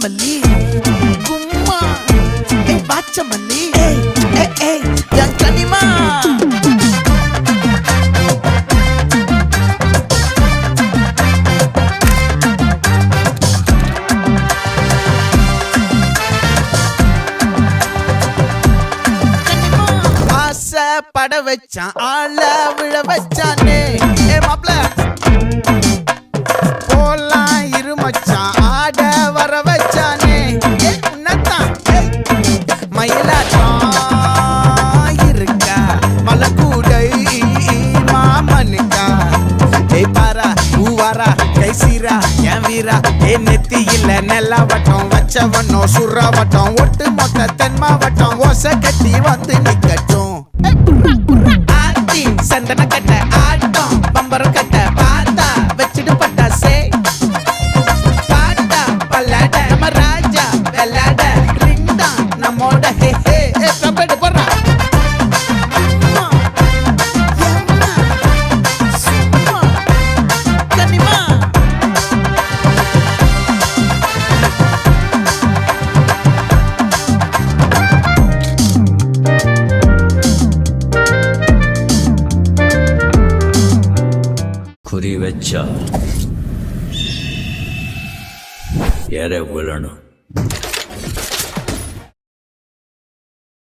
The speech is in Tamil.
மல்லி கும்மா பாச்ச மல்லி என் கனிமா ஆசை பட வச்சான் ஆள விழ வச்சானே மாப்ள போலாம் இருமச்சான் ஆட வர வச்சானே உன்னத்தான் மயிலாட்டம் இருக்கா மலக்கூடை மாமனுக்கா பாரா ஊவாரா கைசீரா என் வீரா நெத்தி இல்ல நெல்லா வட்டம் வச்சவனோ சுறா வட்டம் ஒட்டு மொத்த தென் மாவட்டம் ஓசை கட்டி வந்து நிக்கட்டும் ஆத்தி சந்தன கட்ட ஆட்டம் பம்பரம் கட்ட பார்த்தா வச்சுட்டு பட்டாசே பாட்டா பல்லாட நம்ம ராஜா வெள்ளாட ரிண்டா நம்மோட ஹே ஹே கம்பெடு போடுறா குறி வச்சா எற விழணும்.